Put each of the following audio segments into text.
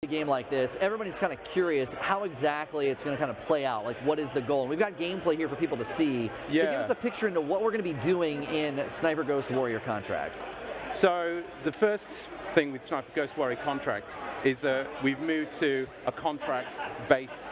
A game like this, everybody's kind of curious how exactly it's going to kind of play out. Like, what is the goal? And we've got gameplay here for people to see. Yeah. So give us a picture into what we're going to be doing in Sniper Ghost Warrior contracts. So the first thing with Sniper Ghost Warrior contracts is that we've moved to a contract-based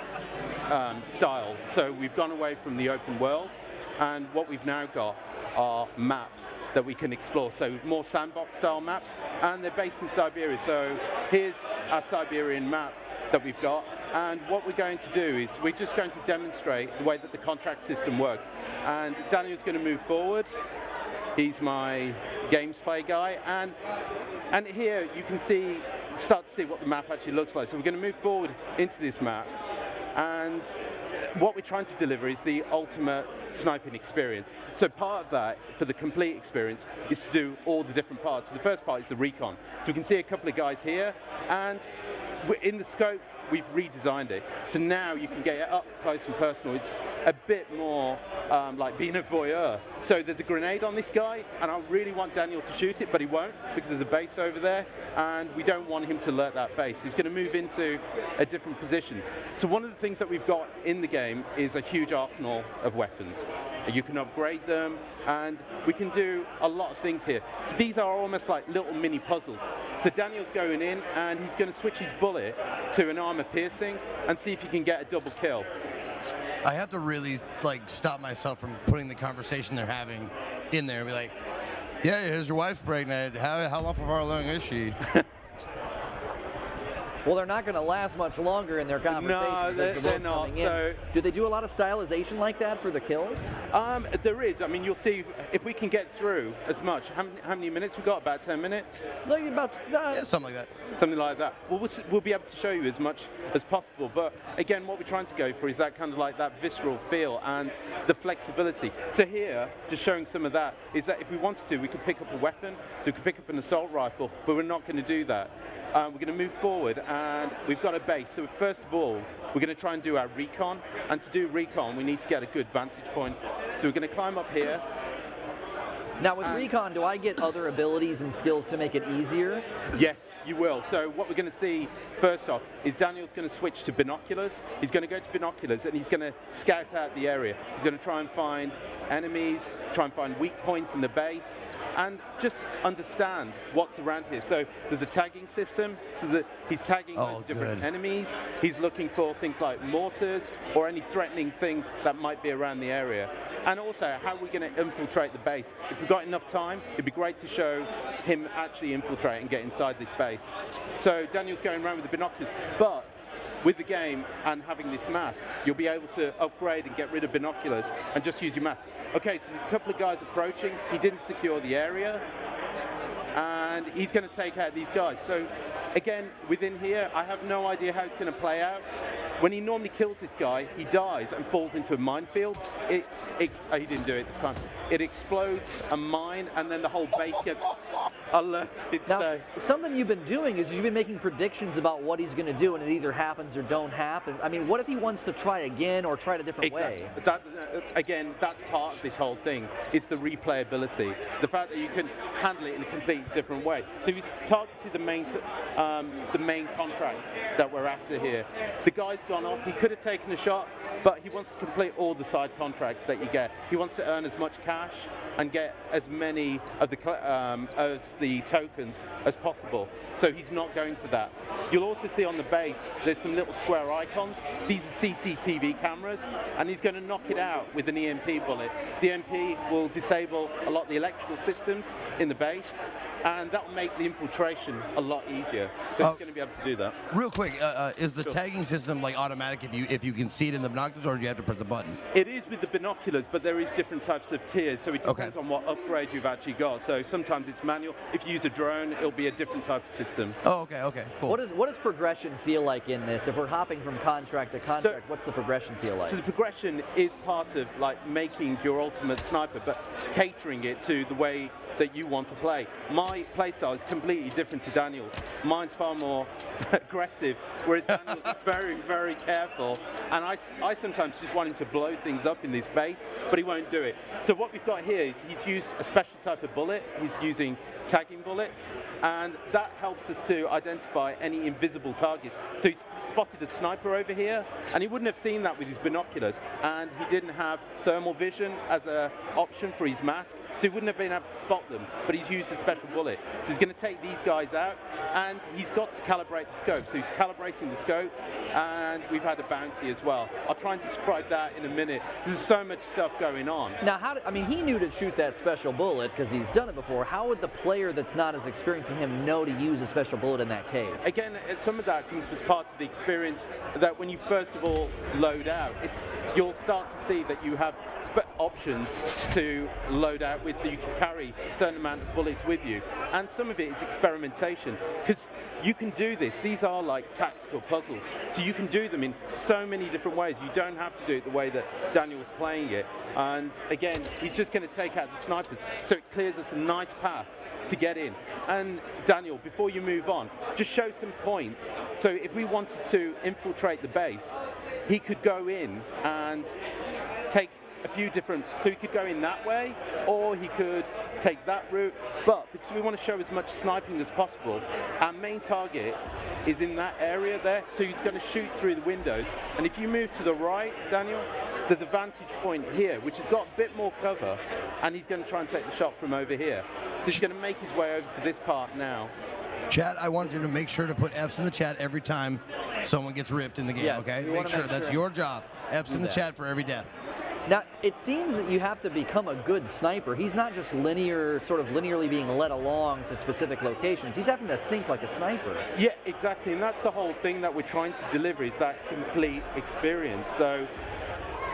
style. So we've gone away from the open world, and what we've now got are maps that we can explore. So more sandbox-style maps, and they're based in Siberia. So here's our Siberian map that we've got, and what we're going to do is we're just going to demonstrate the way that the contract system works. And Daniel's going to move forward. He's my games play guy, and here you can start to see what the map actually looks like. So we're going to move forward into this map, and what we're trying to deliver is the ultimate sniping experience. So part of that, for the complete experience, is to do all the different parts. So the first part is the recon. So we can see a couple of guys here, and in the scope, we've redesigned it. So now you can get it up close and personal. It's a bit more like being a voyeur. So there's a grenade on this guy, and I really want Daniel to shoot it, but he won't, because there's a base over there, and we don't want him to alert that base. He's going to move into a different position. So one of the things that we've got in the game is a huge arsenal of weapons. You can upgrade them, and we can do a lot of things here. So these are almost like little mini puzzles. So Daniel's going in, and he's going to switch his bullet to an armor piercing and see if he can get a double kill. I have to really stop myself from putting the conversation they're having in there and be like, yeah, here's your wife pregnant. How long far along is she? Well, they're not going to last much longer in their conversation. No, they're not. So, do they do a lot of stylization like that for the kills? There is. I mean, you'll see if we can get through as much. How many minutes we got? About 10 minutes? Like about yeah, something like that. Something like that. Well, we'll be able to show you as much as possible. But again, what we're trying to go for is that kind of like that visceral feel and the flexibility. So here, just showing some of that, is that if we wanted to, we could pick up a weapon. So we could pick up an assault rifle, but we're not going to do that. We're going to move forward, and we've got a base. So first of all, we're going to try and do our recon. And to do recon, we need to get a good vantage point. So we're going to climb up here. Now with recon, do I get other abilities and skills to make it easier? Yes, you will. So what we're going to see first off is Daniel's going to switch to binoculars. He's going to go to binoculars, and he's going to scout out the area. He's going to try and find enemies, try and find weak points in the base, and just understand what's around here. So there's a tagging system, so that he's tagging different enemies. He's looking for things like mortars or any threatening things that might be around the area. And also, how are we going to infiltrate the base? If we've got enough time, it'd be great to show him actually infiltrate and get inside this base. So Daniel's going around with the binoculars, but with the game and having this mask, you'll be able to upgrade and get rid of binoculars and just use your mask. Okay, so there's a couple of guys approaching. He didn't secure the area, and he's going to take out these guys. So again, within here, I have no idea how it's going to play out. When he normally kills this guy, he dies and falls into a minefield. He didn't do it this time. It explodes a mine, and then the whole base gets alerted. Now, so something you've been doing is you've been making predictions about what he's going to do, and it either happens or don't happen. I mean, what if he wants to try again or try it a different way? Again, that's part of this whole thing. It's the replayability. The fact that you can handle it in a completely different way. So if he's targeted the main contract that we're after here, the guy's gone off. He could have taken a shot, but he wants to complete all the side contracts that you get. He wants to earn as much cash and get as many of the tokens as possible. So he's not going for that. You'll also see on the base there's some little square icons. These are CCTV cameras, and he's going to knock it out with an EMP bullet. The EMP will disable a lot of the electrical systems in the base, and that will make the infiltration a lot easier. So he's going to be able to do that. Real quick, is the tagging system automatic if you can see it in the binoculars, or do you have to press a button? It is with the binoculars, but there is different types of tiers, so it depends on what upgrade you've actually got. So sometimes it's manual. If you use a drone, it'll be a different type of system. Oh, okay, cool. What does progression feel like in this? If we're hopping from contract to contract, what's the progression feel like? So the progression is part of making your ultimate sniper, but catering it to the way that you want to play. My play style is completely different to Daniel's. Mine's far more aggressive, whereas Daniel's is very, very careful. And I sometimes just want him to blow things up in this base, but he won't do it. So what we've got here is he's used a special type of bullet. He's using tagging bullets, and that helps us to identify any invisible target. So he's spotted a sniper over here, and he wouldn't have seen that with his binoculars, and he didn't have thermal vision as an option for his mask, so he wouldn't have been able to spot them, but he's used a special bullet. So he's going to take these guys out, and he's got to calibrate the scope. So he's calibrating the scope, and we've had a bounty as well. I'll try and describe that in a minute. There's so much stuff going on. Now, I mean, he knew to shoot that special bullet because he's done it before. How would the player that's not as experienced as him know to use a special bullet in that case? Again, some of that comes as part of the experience that when you first of all load out, you'll start to see that you have options to load out with, so you can carry a certain amount of bullets with you. And some of it is experimentation, because you can do this. These are like tactical puzzles, so you can do them in so many different ways. You don't have to do it the way that Daniel was playing it. And again, he's just going to take out the snipers, so it clears us a nice path to get in. And Daniel, before you move on, just show some points. So if we wanted to infiltrate the base, he could go in and take a few different, so he could go in that way, or he could take that route, but because we want to show as much sniping as possible, our main target is in that area there, so he's going to shoot through the windows. And if you move to the right, Daniel, there's a vantage point here, which has got a bit more cover, and he's going to try and take the shot from over here. So he's going to make his way over to this part now. Chat, I want you to make sure to put F's in the chat every time someone gets ripped in the game, Yes, okay? we Make wanna sure make that's sure. your job. F's in the that. chat for every death. Now, it seems that you have to become a good sniper. He's not just linearly being led along to specific locations. He's having to think like a sniper. Yeah, exactly, and that's the whole thing that we're trying to deliver, is that complete experience. So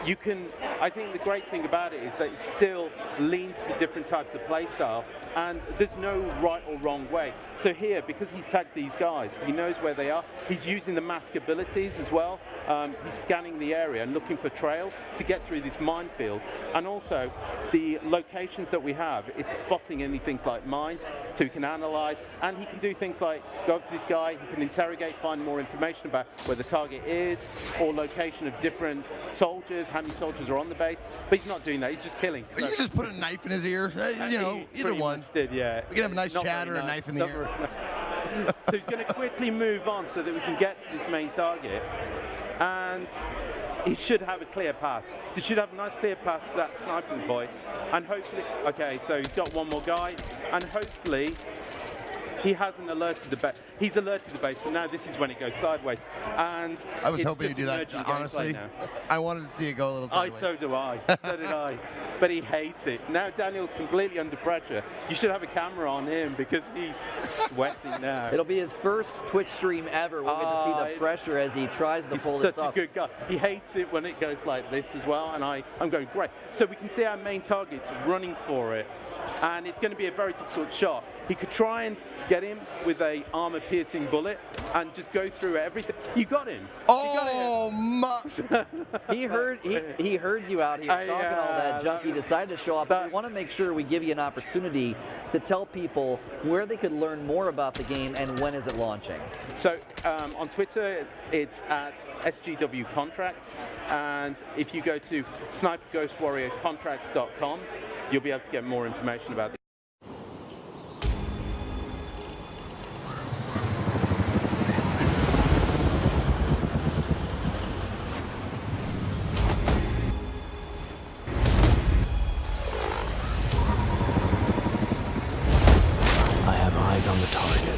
you can, I think the great thing about it is that it still leans to different types of play style, and there's no right or wrong way. So here, because he's tagged these guys, he knows where they are. He's using the mask abilities as well. He's scanning the area and looking for trails to get through this minefield. And also, the locations that we have, it's spotting anything like mines, so he can analyze, and he can do things like go up to this guy, he can interrogate, find more information about where the target is, or location of different soldiers, how many soldiers are on the base. But he's not doing that, he's just killing. You can just put a knife in his ear. You know, He either pretty one. much did, yeah. We can have a nice Not chat very or a nice. knife in the Not ear. very- So he's going to quickly move on so that we can get to this main target, and he should have a clear path. So he should have a nice clear path to that sniping point, and hopefully, okay, so he's got one more guy, and hopefully he hasn't alerted the base. He's alerted the base, so now this is when it goes sideways. And I was it's hoping you'd just do emerging that, gameplay honestly. now. I wanted to see it go a little sideways. So do I. So did I. But he hates it. Now Daniel's completely under pressure. You should have a camera on him because he's sweating now. It'll be his first Twitch stream ever. We'll get to see the pressure as he tries to He's pull such this off. a good guy. He hates it when it goes like this as well, and I'm going, great. So we can see our main target running for it, and it's going to be a very difficult shot. He could try and get him with a armor-piercing bullet and just go through everything. You got him. Oh, my. He heard you out here talking all that junk. He decided to show up. We want to make sure we give you an opportunity to tell people where they could learn more about the game and when is it launching. So on Twitter, it's at SGW Contracts, and if you go to sniperghostwarriorcontracts.com, you'll be able to get more information about it. I have eyes on the target.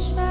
shadow.